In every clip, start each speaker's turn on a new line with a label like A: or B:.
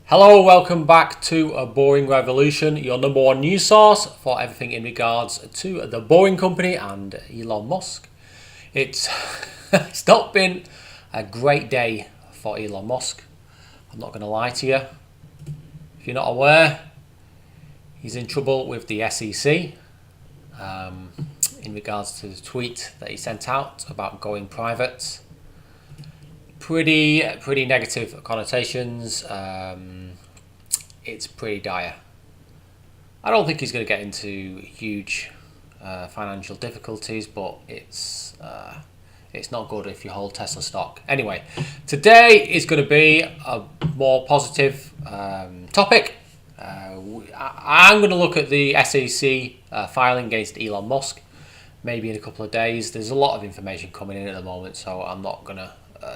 A: Hello, welcome back to A Boring Revolution, your number one news source for everything in regards to the Boring Company and Elon Musk. It's not been a great day for Elon Musk. I'm not going to lie to you. If you're not aware, he's in trouble with the SEC in regards to the tweet that he sent out about going private. Pretty negative connotations. It's pretty dire. I don't think he's going to get into huge financial difficulties, but it's not good if you hold Tesla stock. Anyway, today is going to be a more positive topic. I'm going to look at the SEC filing against Elon Musk. Maybe in a couple of days. There's a lot of information coming in at the moment, so I'm not going to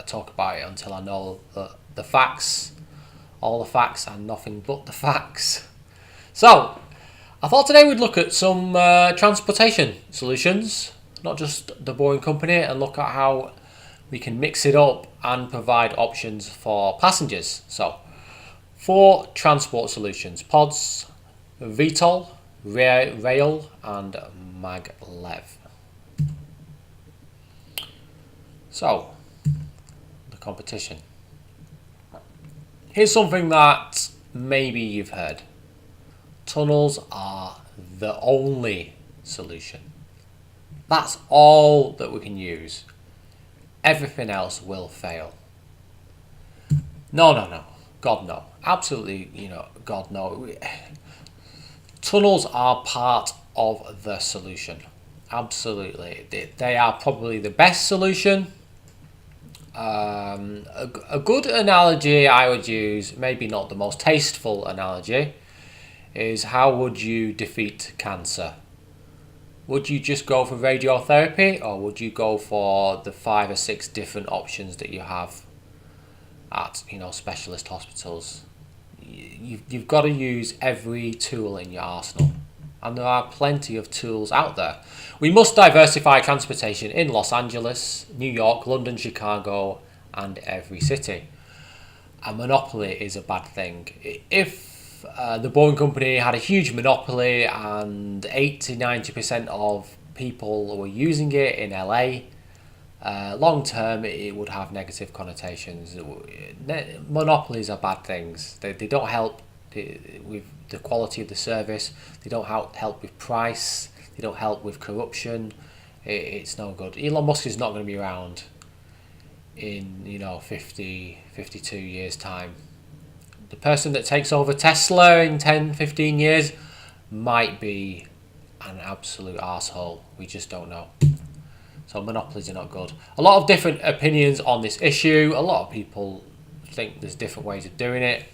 A: talk about it until I know the facts, all the facts and nothing but the facts. So I thought today we'd look at some transportation solutions, not just the Boring Company, and look at how we can mix it up and provide options for passengers. So 4 transport solutions: Pods, VTOL, Rail and Maglev. So, the competition. Here's something that maybe you've heard. Tunnels are the only solution. That's all that we can use. Everything else will fail. No. God, no. Absolutely, God, no. Tunnels are part of the solution. Absolutely. They are probably the best solution. A good analogy I would use, maybe not the most tasteful analogy, is how would you defeat cancer? Would you just go for radiotherapy, or would you go for the 5 or 6 different options that you have at specialist hospitals? You've got to use every tool in your arsenal, and there are plenty of tools out there. We must diversify transportation in Los Angeles, New York, London, Chicago, and every city. A monopoly is a bad thing. If the Boring Company had a huge monopoly and 80-90% of people were using it in LA, long term it would have negative connotations. Monopolies are bad things. They don't help with the quality of the service. They don't help with price. They don't help with corruption. It's no good. Elon Musk is not going to be around in 52 years time. The person that takes over Tesla in 10-15 years might be an absolute arsehole. We just don't know. So monopolies are not good. A lot of different opinions on this issue. A lot of people think there's different ways of doing it.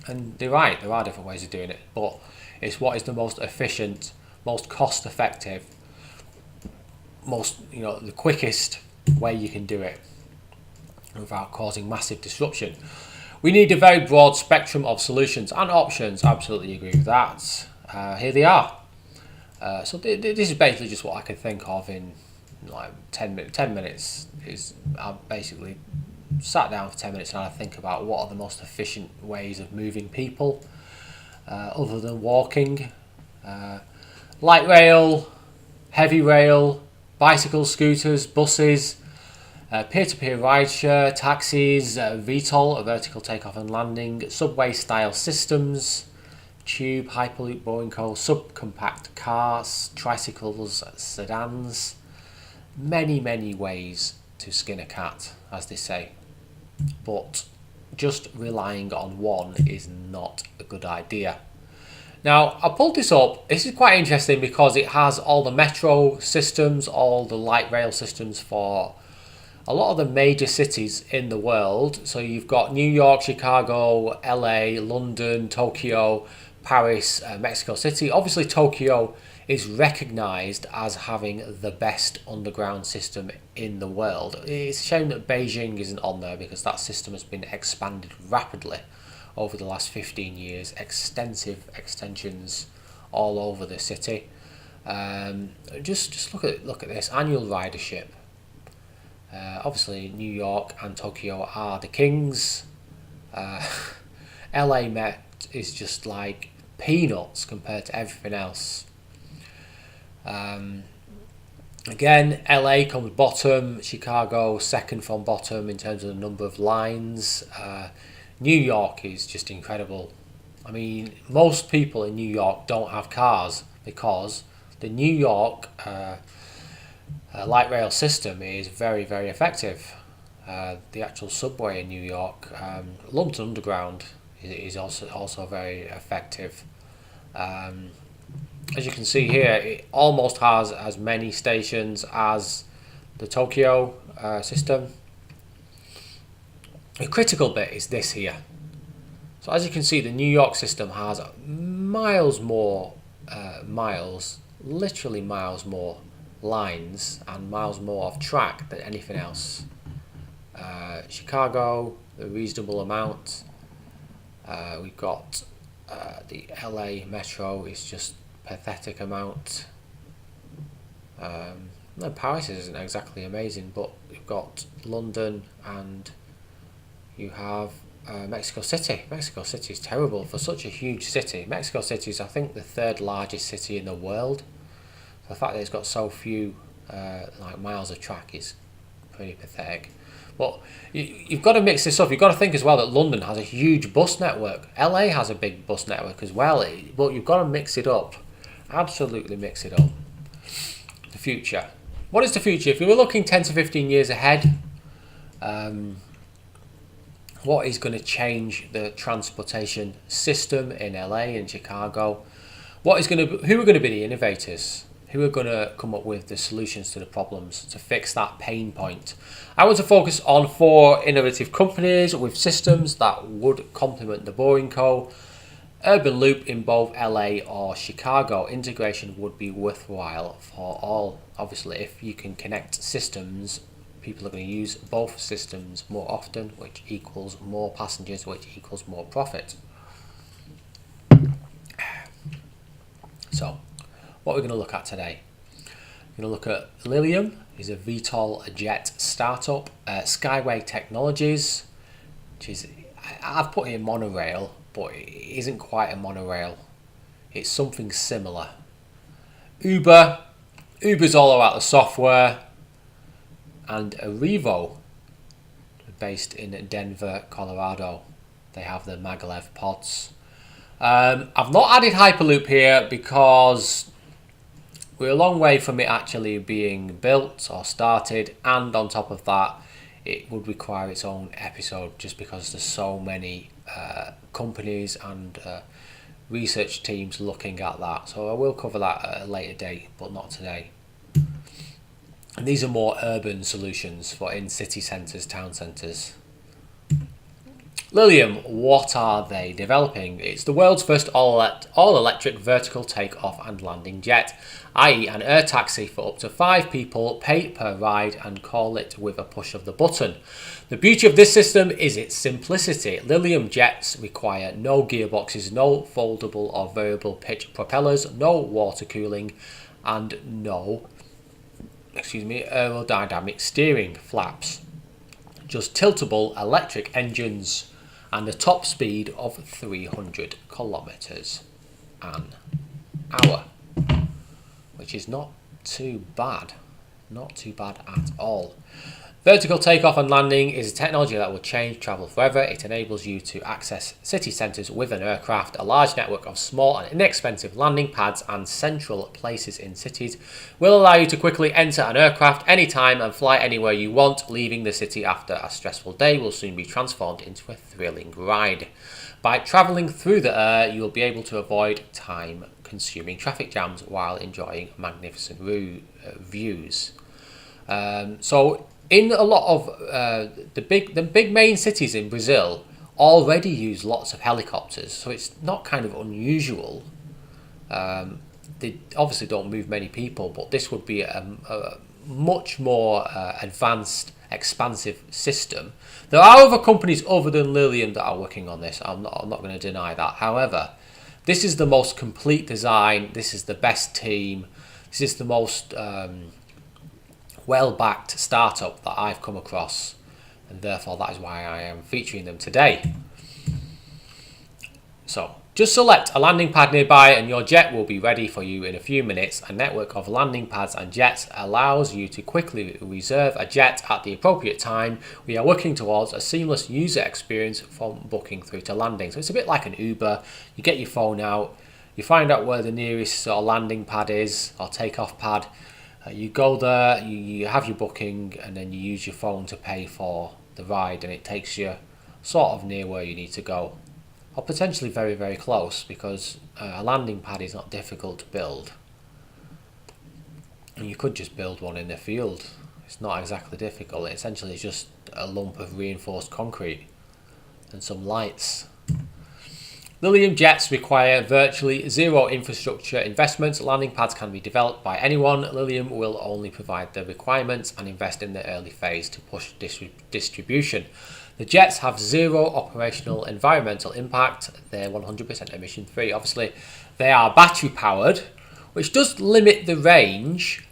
A: And they're right, there are different ways of doing it, but it's what is the most efficient, most cost effective, the quickest way you can do it without causing massive disruption. We need a very broad spectrum of solutions and options. Absolutely agree with that. Here they are. So this is basically just what I could think of in 10 minutes. I basically sat down for 10 minutes and I think about what are the most efficient ways of moving people other than walking. Light rail, heavy rail, bicycles, scooters, buses, peer-to-peer rideshare, taxis, VTOL, a vertical takeoff and landing, subway style systems, tube, hyperloop, Boring Co, subcompact cars, tricycles, sedans. Many ways to skin a cat, as they say. But just relying on one is not a good idea. Now, I pulled this up. This is quite interesting because it has all the metro systems, all the light rail systems for a lot of the major cities in the world. So you've got New York, Chicago, LA, London, Tokyo, Paris, Mexico City. Obviously, Tokyo is recognised as having the best underground system in the world. It's a shame that Beijing isn't on there because that system has been expanded rapidly over the last 15 years. Extensive extensions all over the city. Just look at this annual ridership. Obviously, New York and Tokyo are the kings. LA Met is just like peanuts compared to everything else. Again, LA comes bottom, Chicago second from bottom in terms of the number of lines. New York is just incredible. I mean, most people in New York don't have cars because the New York light rail system is very, very effective. The actual subway in New York, London Underground, is also very effective. As you can see here, it almost has as many stations as the Tokyo system. The critical bit is this here. So as you can see, the New York system has miles more literally miles more lines and miles more of track than anything else. Chicago, a reasonable amount. We've got the LA Metro is just pathetic amount. No, Paris isn't exactly amazing, but you've got London and you have Mexico City. Mexico City is terrible for such a huge city. Mexico City is, I think, the third largest city in the world. So the fact that it's got so few miles of track is pretty pathetic. But you've got to mix this up. You've got to think as well that London has a huge bus network. LA has a big bus network as well. But you've got to mix it up. Absolutely mix it up. The future. What is the future? If you were looking 10 to 15 years ahead, what is going to change the transportation system in LA and Chicago? Who are going to be the innovators? Who are going to come up with the solutions to the problems to fix that pain point? I want to focus on 4 innovative companies with systems that would complement the Boring Co. Urban Loop in both LA or Chicago. Integration would be worthwhile for all. Obviously, if you can connect systems, people are going to use both systems more often, which equals more passengers, which equals more profit. So, what we're going to look at today. We're going to look at Lilium, is a VTOL Jet startup. Skyway Technologies, which is, I've put in monorail, but it isn't quite a monorail. It's something similar. Uber's all about the software. And Arrivo, based in Denver, Colorado. They have the Maglev Pods. I've not added Hyperloop here because we're a long way from it actually being built or started, and on top of that it would require its own episode just because there's so many companies and research teams looking at that. So I will cover that at a later date, but not today. And these are more urban solutions for in city centres, town centres. Lilium, what are they developing? It's the world's first all-electric vertical takeoff and landing jet, i.e. an air taxi for up to 5 people, pay per ride and call it with a push of the button. The beauty of this system is its simplicity. Lilium jets require no gearboxes, no foldable or variable pitch propellers, no water cooling and no aerodynamic steering flaps. Just tiltable electric engines and a top speed of 300 kilometers an hour, which is not too bad. Not too bad at all. Vertical takeoff and landing is a technology that will change travel forever. It enables you to access city centres with an aircraft. A large network of small and inexpensive landing pads and central places in cities will allow you to quickly enter an aircraft anytime and fly anywhere you want. Leaving the city after a stressful day will soon be transformed into a thrilling ride. By travelling through the air, you will be able to avoid time-consuming traffic jams while enjoying magnificent views. So in a lot of the big main cities in Brazil already use lots of helicopters, so it's not kind of unusual. They obviously don't move many people, but this would be a much more advanced, expansive system. There are other companies other than Lilium that are working on this. I'm not going to deny that. However, this is the most complete design. This is the best team. This is the most well-backed startup that I've come across, and therefore that is why I am featuring them today. So just select a landing pad nearby and your jet will be ready for you in a few minutes. A network of landing pads and jets allows you to quickly reserve a jet at the appropriate time. We are working towards a seamless user experience from booking through to landing. So it's a bit like an Uber. You get your phone out, you find out where the nearest sort of landing pad is or takeoff pad. You go there, you have your booking, and then you use your phone to pay for the ride, and it takes you sort of near where you need to go. Or potentially very, very close, because a landing pad is not difficult to build. And you could just build one in the field. It's not exactly difficult. It essentially is just a lump of reinforced concrete and some lights. Lilium jets require virtually zero infrastructure investments. Landing pads can be developed by anyone. Lilium will only provide the requirements and invest in the early phase to push distribution. The jets have zero operational environmental impact. They're 100% emission free. Obviously, they are battery powered, which does limit the range,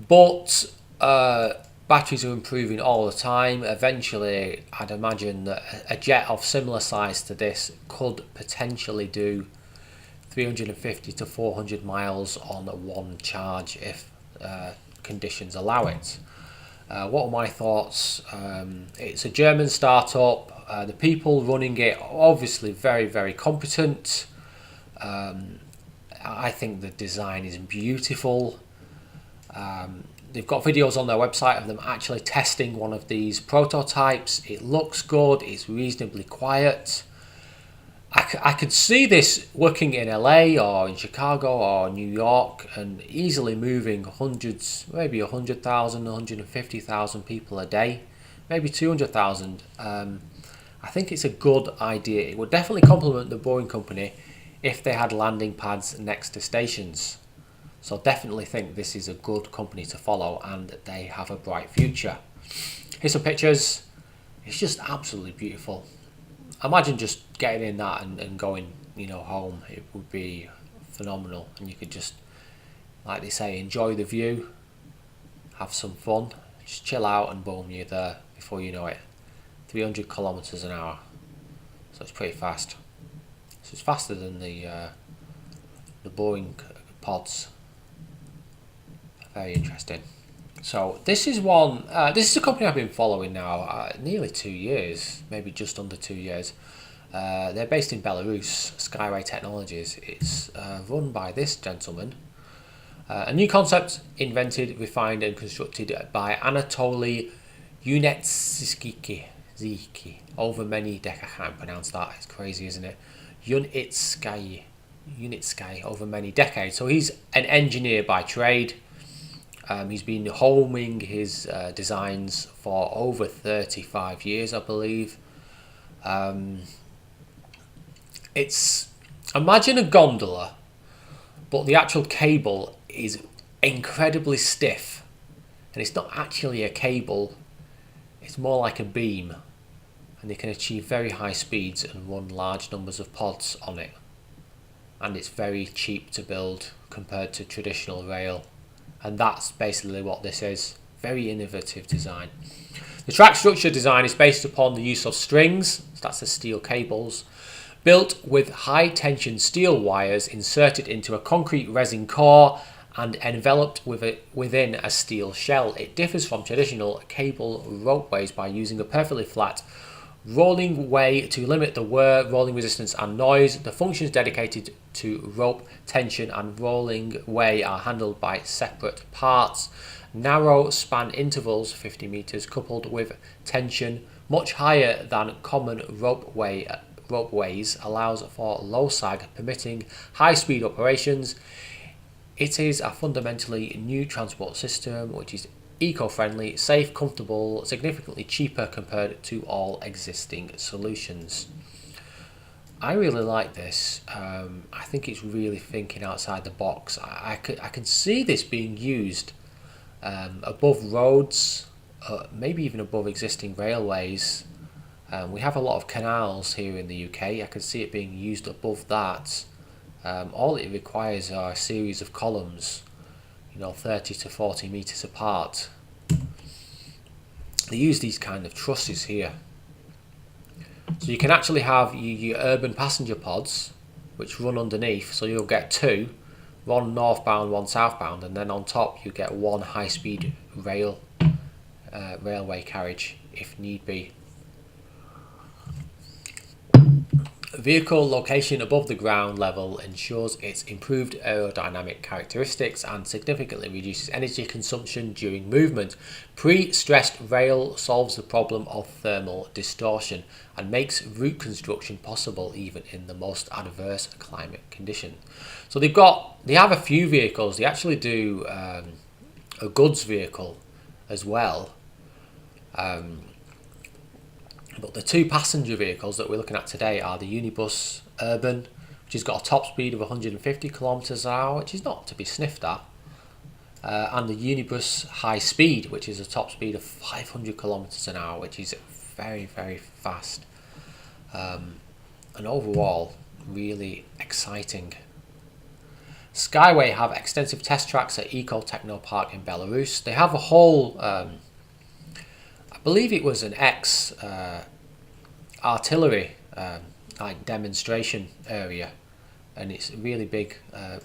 A: but batteries are improving all the time. Eventually, I'd imagine that a jet of similar size to this could potentially do 350 to 400 miles on one charge if conditions allow it. What are my thoughts? It's a German startup. The people running it are obviously very, very competent. I think the design is beautiful. They've got videos on their website of them actually testing one of these prototypes. It looks good. It's reasonably quiet. I could see this working in LA or in Chicago or New York and easily moving hundreds, maybe 100,000, 150,000 people a day, maybe 200,000. I think it's a good idea. It would definitely complement the Boeing company if they had landing pads next to stations. So definitely think this is a good company to follow and they have a bright future. Here's some pictures. It's just absolutely beautiful. Imagine just getting in that and going, home. It would be phenomenal, and you could just, like they say, enjoy the view, have some fun, just chill out, and boom, you're there before you know it. 300 kilometers an hour, so it's pretty fast. So it's faster than the Boeing pods. Very interesting. So this is one. This is a company I've been following now nearly 2 years, maybe just under 2 years. They're based in Belarus. Skyway Technologies. It's run by this gentleman. A new concept invented, refined, and constructed by Anatoly Unetskiki. Over many decades. I can't pronounce that. It's crazy, isn't it? Unetskyi. Over many decades. So he's an engineer by trade. He's been homing his designs for over 35 years, I believe. Imagine a gondola, but the actual cable is incredibly stiff. And it's not actually a cable, it's more like a beam. And they can achieve very high speeds and run large numbers of pods on it. And it's very cheap to build compared to traditional rail. And that's basically what this is. Very innovative design. The track structure design is based upon the use of strings, so that's the steel cables, built with high tension steel wires inserted into a concrete resin core and enveloped within a steel shell. It differs from traditional cable ropeways by using a perfectly flat rolling way to limit the wear, rolling resistance and noise. The functions dedicated to rope tension and rolling way are handled by separate parts. Narrow span intervals, 50 meters, coupled with tension much higher than common ropeways, allows for low sag, permitting high speed operations. It is a fundamentally new transport system which is eco-friendly, safe, comfortable, significantly cheaper compared to all existing solutions. I really like this. I think it's really thinking outside the box. I can see this being used above roads, maybe even above existing railways. We have a lot of canals here in the UK. I can see it being used above that. All it requires are a series of columns, 30 to 40 meters apart. They use these kind of trusses here. So you can actually have your urban passenger pods, which run underneath, so you'll get two, one northbound, one southbound, and then on top you get one high-speed railway carriage if need be. Vehicle location above the ground level ensures its improved aerodynamic characteristics and significantly reduces energy consumption during movement. Pre-stressed rail solves the problem of thermal distortion and makes route construction possible even in the most adverse climate conditions. So they have a few vehicles. They actually do a goods vehicle as well. But the two passenger vehicles that we're looking at today are the Unibus Urban, which has got a top speed of 150 kilometers an hour, which is not to be sniffed at, and the Unibus High Speed, which is a top speed of 500 kilometers an hour, which is very, very fast. And overall, really exciting. Skyway have extensive test tracks at Eco Techno Park in Belarus. They have a whole I believe it was an artillery like demonstration area, and it's a really big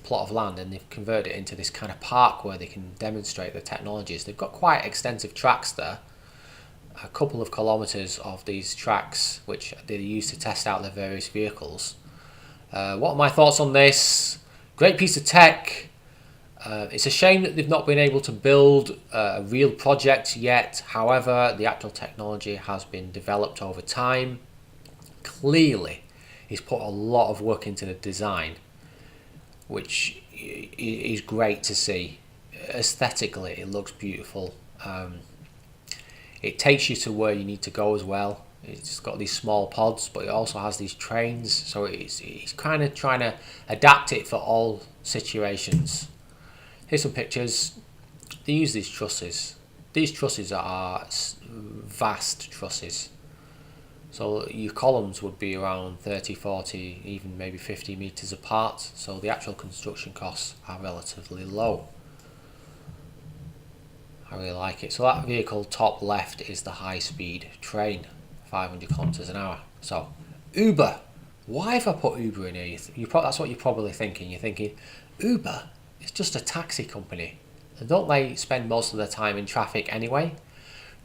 A: plot of land, and they've converted it into this kind of park where they can demonstrate the technologies. They've got quite extensive tracks there, a couple of kilometers of these tracks which they use to test out their various vehicles. What are my thoughts on this? Great piece of tech. It's a shame that they've not been able to build a real project yet. However, the actual technology has been developed over time. Clearly, he's put a lot of work into the design, which is great to see. Aesthetically, it looks beautiful. It takes you to where you need to go as well. It's got these small pods, but it also has these trains, so it's kind of trying to adapt it for all situations. Here's some pictures. They use these trusses. These trusses are vast trusses. So your columns would be around 30, 40, even maybe 50 meters apart. So the actual construction costs are relatively low. I really like it. So that vehicle top left is the high-speed train, 500 kilometers an hour. So Uber. Why have I put Uber in here? That's what you're probably thinking. You're thinking, Uber? It's just a taxi company. And don't they spend most of their time in traffic anyway?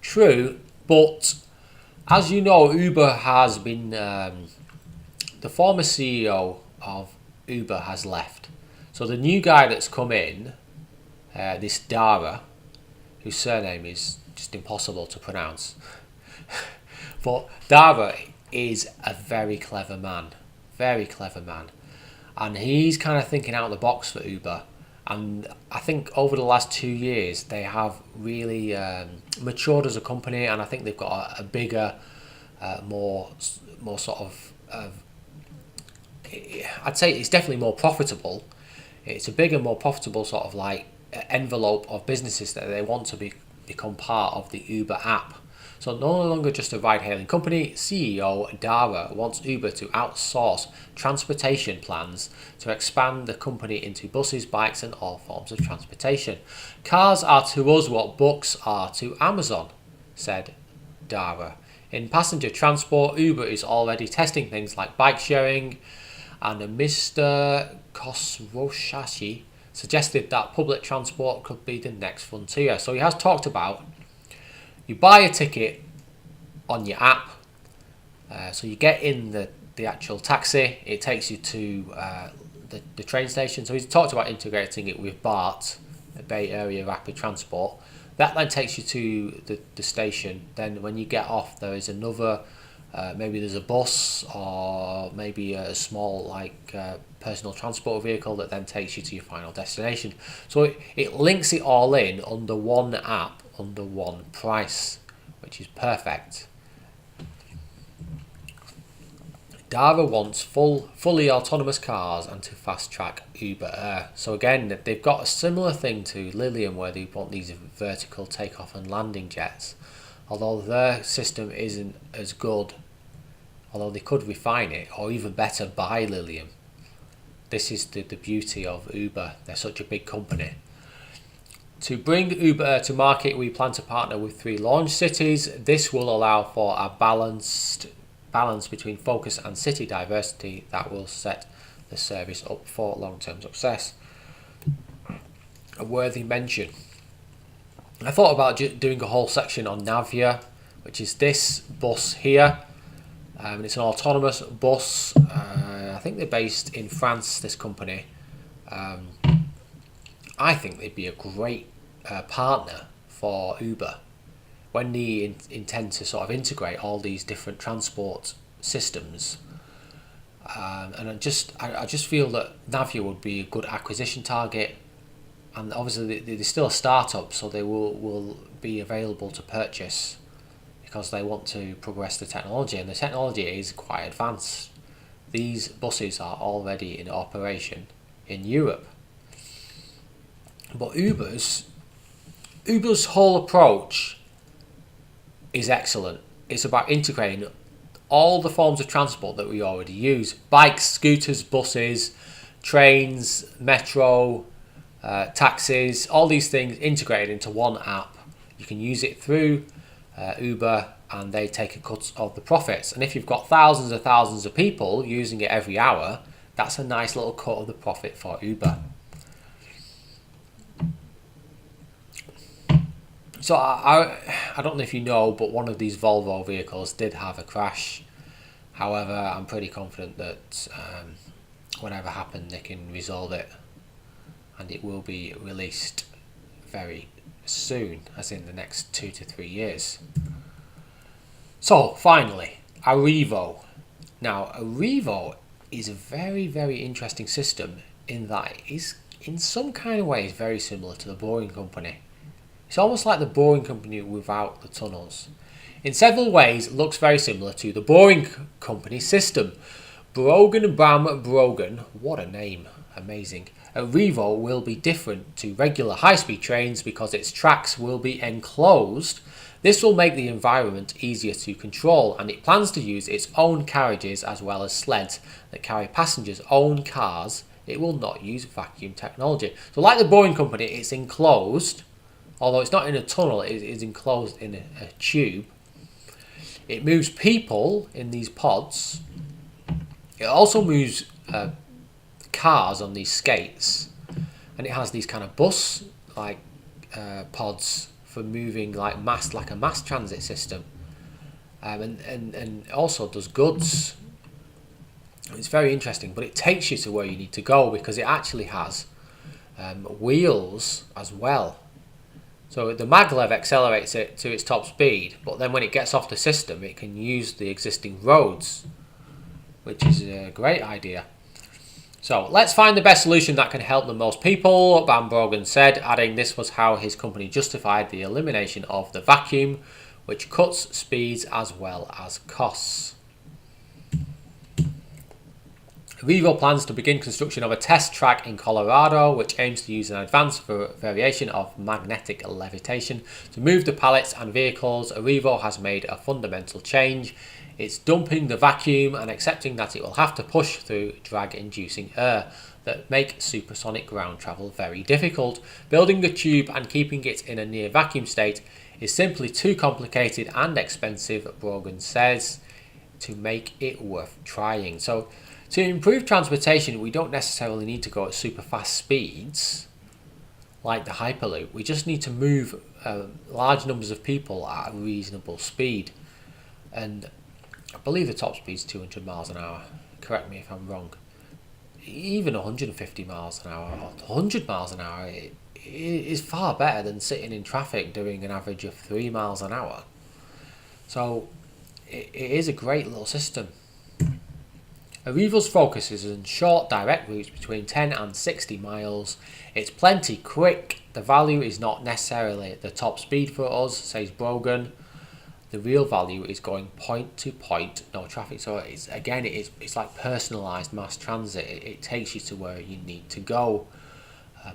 A: True, but as you know, Uber has been... the former CEO of Uber has left. So the new guy that's come in, this Dara, whose surname is just impossible to pronounce. But Dara is a very clever man. Very clever man. And he's kind of thinking out of the box for Uber. And I think over the last 2 years, they have really matured as a company, and I think they've got a bigger, more sort of, I'd say it's definitely more profitable. It's a bigger, more profitable sort of like envelope of businesses that they want to become part of the Uber app. So no longer just a ride-hailing company, CEO Dara wants Uber to outsource transportation plans to expand the company into buses, bikes and all forms of transportation. Cars are to us what books are to Amazon, said Dara. In passenger transport, Uber is already testing things like bike sharing, and Mr. Khosrowshahi suggested that public transport could be the next frontier. So he has talked about you buy a ticket on your app, so you get in the actual taxi, it takes you to the train station. So he's talked about integrating it with BART, the Bay Area Rapid Transport. That then takes you to the station. Then when you get off, there is another, maybe there's a bus or maybe a small like personal transport vehicle that then takes you to your final destination. So it links it all in under one app, under one price, which is perfect. Dara wants fully autonomous cars and to fast track Uber Air. So again, they've got a similar thing to Lilium where they want these vertical takeoff and landing jets. Although their system isn't as good, although they could refine it or even better buy Lilium. This is the beauty of Uber. They're such a big company. To bring Uber Air to market, we plan to partner with 3 launch cities. This will allow for a balance between focus and city diversity that will set the service up for long-term success. A worthy mention. I thought about doing a whole section on Navia, which is this bus here. It's an autonomous bus. I think they're based in France, this company. I think they'd be a great partner for Uber when they intend to sort of integrate all these different transport systems. And I just feel that Navia would be a good acquisition target. And obviously they're still a startup, so they will be available to purchase because they want to progress the technology, and the technology is quite advanced. These buses are already in operation in Europe. But Uber's whole approach is excellent. It's about integrating all the forms of transport that we already use: bikes, scooters, buses, trains, metro, taxis, all these things integrated into one app. You can use it through Uber, and they take a cut of the profits. And if you've got thousands and thousands of people using it every hour, that's a nice little cut of the profit for Uber. So I don't know if you know, but one of these Volvo vehicles did have a crash. However, I'm pretty confident that whatever happened, they can resolve it, and it will be released very soon, as in the next 2 to 3 years. So finally, Arrivo. Now, Arrivo is a very, very interesting system in that it is, in some kind of ways, very similar to the Boring Company. It's almost like the Boring Company without the tunnels. In several ways, it looks very similar to the Boring Company system. Brogan Bram Brogan, what a name, amazing. Arrivo will be different to regular high-speed trains because its tracks will be enclosed. This will make the environment easier to control, and it plans to use its own carriages as well as sleds that carry passengers' own cars. It will not use vacuum technology. So like the Boring Company, it's enclosed, although it's not in a tunnel, it is enclosed in a tube. It moves people in these pods. It also moves cars on these skates, and it has these kind of bus like pods for moving like a mass transit system, and also does goods. It's very interesting, but it takes you to where you need to go because it actually has wheels as well. So the Maglev accelerates it to its top speed, but then when it gets off the system, it can use the existing roads, which is a great idea. So let's find the best solution that can help the most people, Van Brogan said, adding this was how his company justified the elimination of the vacuum, which cuts speeds as well as costs. Arrivo plans to begin construction of a test track in Colorado, which aims to use an advanced variation of magnetic levitation to move the pallets and vehicles. Arrivo has made a fundamental change. It's dumping the vacuum and accepting that it will have to push through drag-inducing air that make supersonic ground travel very difficult. Building the tube and keeping it in a near vacuum state is simply too complicated and expensive, Brogan says, to make it worth trying. So to improve transportation, we don't necessarily need to go at super fast speeds like the Hyperloop. We just need to move large numbers of people at a reasonable speed. And I believe the top speed is 200 miles an hour. Correct me if I'm wrong. Even 150 miles an hour or 100 miles an hour is far better than sitting in traffic doing an average of 3 miles an hour. So it is a great little system. Arrivo's focus is on short direct routes between 10 and 60 miles. It's plenty quick. The value is not necessarily the top speed for us, says Brogan. The real value is going point to point, no traffic. So it's like personalised mass transit. It takes you to where you need to go,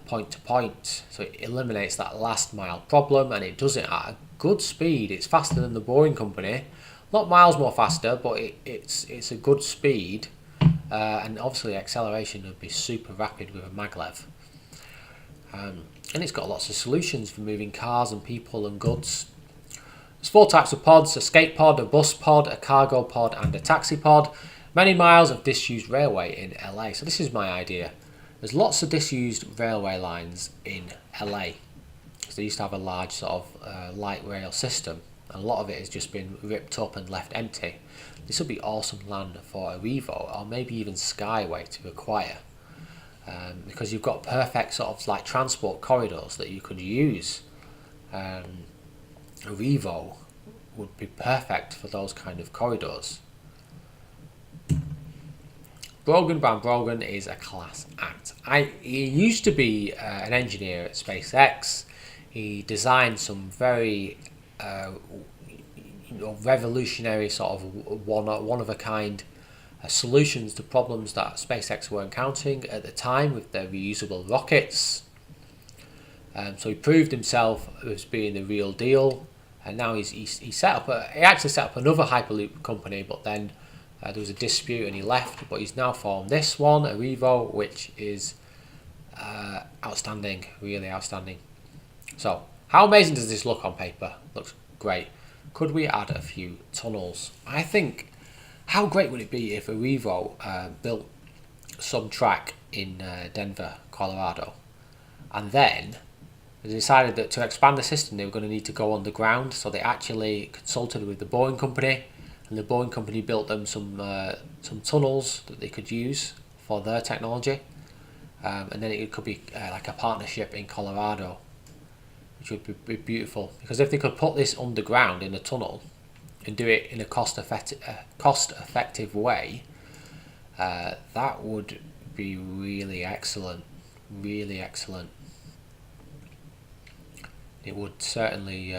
A: point to point. So it eliminates that last mile problem, and it does it at a good speed. It's faster than the Boring Company, not miles more faster, but it's a good speed. And obviously acceleration would be super rapid with a maglev. And it's got lots of solutions for moving cars and people and goods. There's 4 types of pods: a skate pod, a bus pod, a cargo pod, and a taxi pod. Many miles of disused railway in LA. So this is my idea. There's lots of disused railway lines in LA. Because they used to have a large sort of light rail system. And a lot of it has just been ripped up and left empty. This would be awesome land for Arrivo or maybe even Skyway to acquire. Because you've got perfect sort of like transport corridors that you could use. Arrivo would be perfect for those kind of corridors. Brogan Van Brogan is a class act. He used to be an engineer at SpaceX. He designed some very revolutionary sort of one of a kind solutions to problems that SpaceX were encountering at the time with their reusable rockets. So he proved himself as being the real deal, and now he actually set up another Hyperloop company, but then there was a dispute and he left. But he's now formed this one, Arrivo, which is outstanding, really outstanding. So how amazing does this look on paper? Looks great. Could we add a few tunnels? I think, how great would it be if Arrivo built some track in Denver, Colorado, and then they decided that to expand the system they were going to need to go underground, so they actually consulted with the Boeing company, and the Boeing company built them some tunnels that they could use for their technology, and then it could be like a partnership in Colorado, which would be beautiful, because if they could put this underground in a tunnel and do it in a cost effective way, that would be really excellent. It would certainly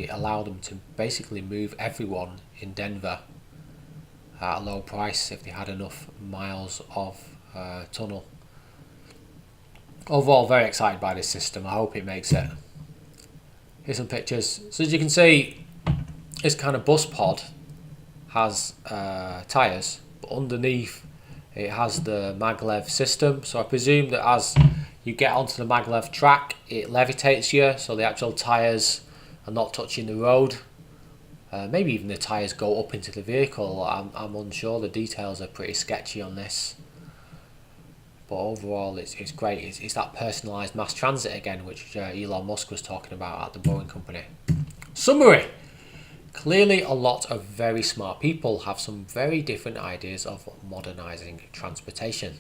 A: allow them to basically move everyone in Denver at a low price if they had enough miles of tunnel. Overall, very excited by this system. I hope it makes it. Here's some pictures. So as you can see, this kind of bus pod has tyres, but underneath it has the Maglev system. So I presume that as you get onto the Maglev track, it levitates you, so the actual tyres are not touching the road. Maybe even the tyres go up into the vehicle. I'm unsure. The details are pretty sketchy on this. But overall, it's great. It's that personalised mass transit again, which Elon Musk was talking about at the Boeing company. Summary. Clearly, a lot of very smart people have some very different ideas of modernising transportation.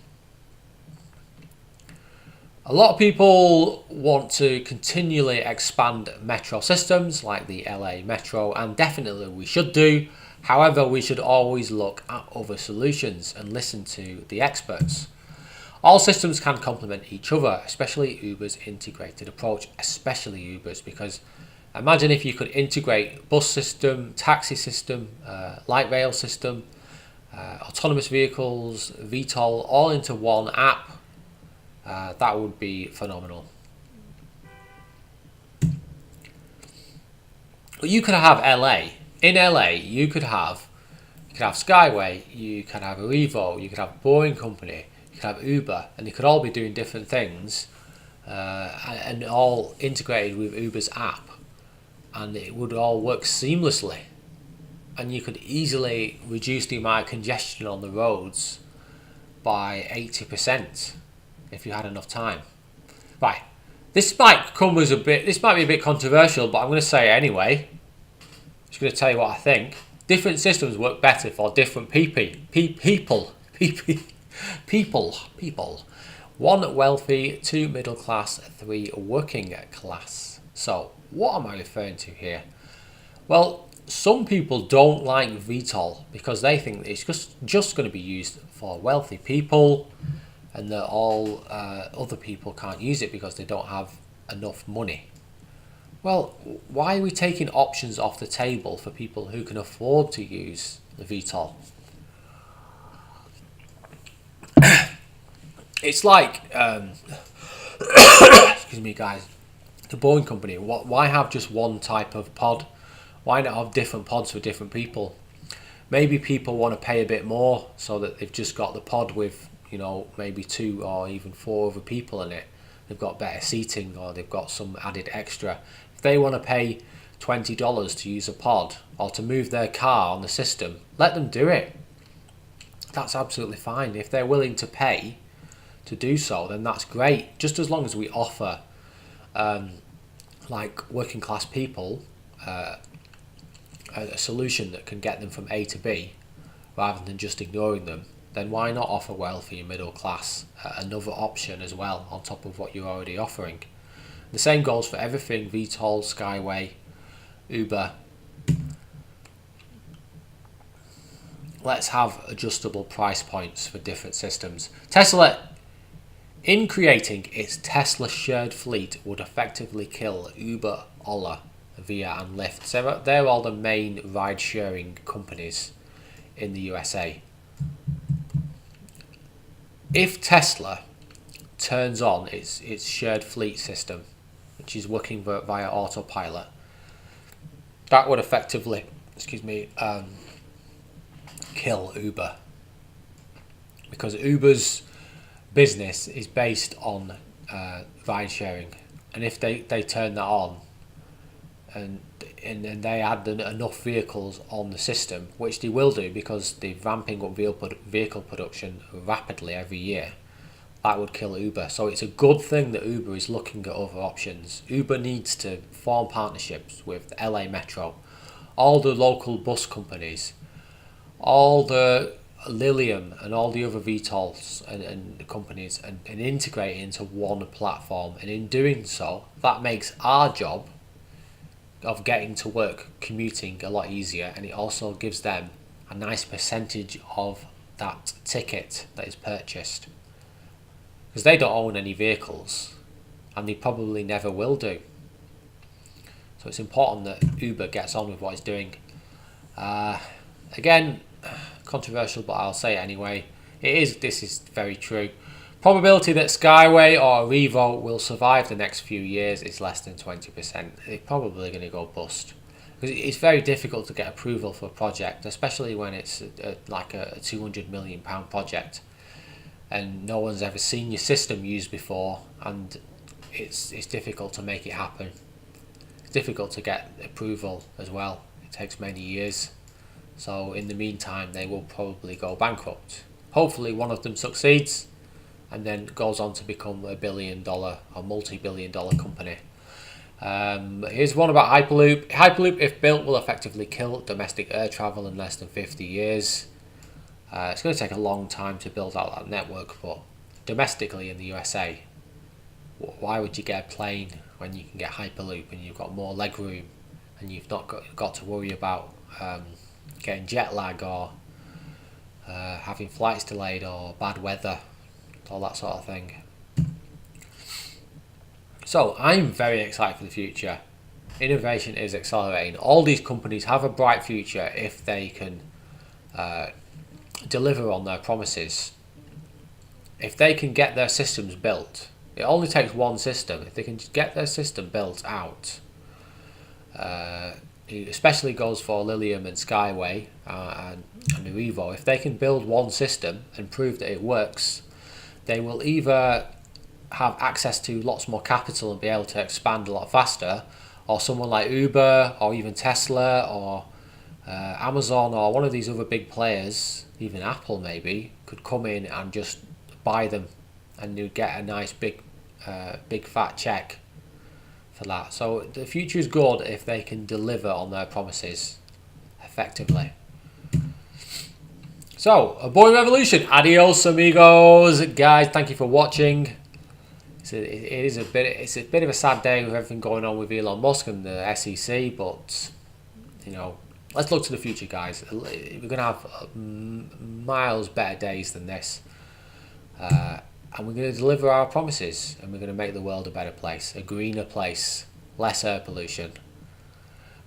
A: A lot of people want to continually expand metro systems like the LA Metro, and definitely we should do. However, we should always look at other solutions and listen to the experts. All systems can complement each other, especially Uber's integrated approach, especially Uber's, because imagine if you could integrate bus system, taxi system, light rail system, autonomous vehicles, VTOL, all into one app. That would be phenomenal. But you could have LA. In LA, you could have Skyway, you could have Arrivo, you could have Boeing company, you could have Uber, and they could all be doing different things, and all integrated with Uber's app, and it would all work seamlessly, and you could easily reduce the amount of congestion on the roads by 80%. If you had enough time. Right, this might be a bit controversial, but I'm going to say it anyway. Just going to tell you what I think. Different systems work better for different people. 1 wealthy, 2 middle class, 3 working class. So what am I referring to here? Well, some people don't like VTOL because they think it's just going to be used for wealthy people, and that all other people can't use it because they don't have enough money. Well, why are we taking options off the table for people who can afford to use the VTOL? It's like, excuse me guys, the Boeing company, why have just one type of pod? Why not have different pods for different people? Maybe people want to pay a bit more so that they've just got the pod with, you know, maybe 2 or even 4 other people in it. They've got better seating, or they've got some added extra. If they want to pay $20 to use a pod or to move their car on the system, let them do it. That's absolutely fine. If they're willing to pay to do so, then that's great. Just as long as we offer like working class people a solution that can get them from A to B rather than just ignoring them, then why not offer wealthy and middle class another option as well on top of what you're already offering. The same goes for everything: VTOL, Skyway, Uber. Let's have adjustable price points for different systems. Tesla, in creating its Tesla shared fleet, would effectively kill Uber, Ola, Via and Lyft. So they're all the main ride-sharing companies in the USA. If Tesla turns on its shared fleet system, which is working via autopilot, that would effectively, kill Uber, because Uber's business is based on ride sharing, and if they turn that on and they add enough vehicles on the system, which they will do because they're ramping up vehicle production rapidly every year, that would kill Uber. So it's a good thing that Uber is looking at other options. Uber needs to form partnerships with the LA Metro, all the local bus companies, all the Lilium and all the other VTOLs and companies, and integrate it into one platform. And in doing so, that makes our job of getting to work, commuting, a lot easier, and it also gives them a nice percentage of that ticket that is purchased, because they don't own any vehicles and they probably never will do. So it's important that Uber gets on with what it's doing. Again, controversial, but I'll say it anyway. This is very true. Probability that Skyway or Arrivo will survive the next few years is less than 20%. They're probably going to go bust, because it's very difficult to get approval for a project, especially when it's like a £200 million project and no one's ever seen your system used before, and it's difficult to make it happen. It's difficult to get approval as well. It takes many years. So in the meantime, they will probably go bankrupt. Hopefully one of them succeeds and then goes on to become $1 billion or multi-billion-dollar company. Here's one about Hyperloop. Hyperloop, if built, will effectively kill domestic air travel in less than 50 years. It's going to take a long time to build out that network, but domestically in the USA, why would you get a plane when you can get Hyperloop and you've got more leg room and you've not got to worry about getting jet lag or having flights delayed or bad weather, all that sort of thing. So I'm very excited for the future. Innovation is accelerating. All these companies have a bright future if they can deliver on their promises. If they can get their systems built, it only takes one system. If they can get their system built out, it especially goes for Lilium and Skyway and Arrivo. If they can build one system and prove that it works, they will either have access to lots more capital and be able to expand a lot faster, or someone like Uber or even Tesla or Amazon or one of these other big players, even Apple maybe, could come in and just buy them, and you'd get a nice big fat check for that. So the future is good if they can deliver on their promises effectively. So, a boring revolution. Adios, amigos, guys. Thank you for watching. It's a bit of a sad day with everything going on with Elon Musk and the SEC, but you know, let's look to the future, guys. We're gonna have miles better days than this, and we're gonna deliver our promises, and we're gonna make the world a better place, a greener place, less air pollution.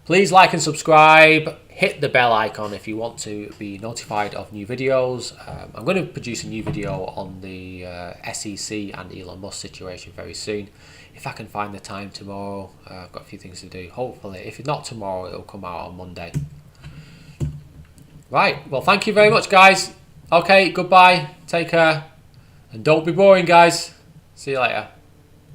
A: Please like and subscribe. Hit the bell icon if you want to be notified of new videos. I'm going to produce a new video on the SEC and Elon Musk situation very soon. If I can find the time tomorrow, I've got a few things to do. Hopefully, if it's not tomorrow, it'll come out on Monday. Right, well, thank you very much, guys. Okay, goodbye. Take care. And don't be boring, guys. See you later.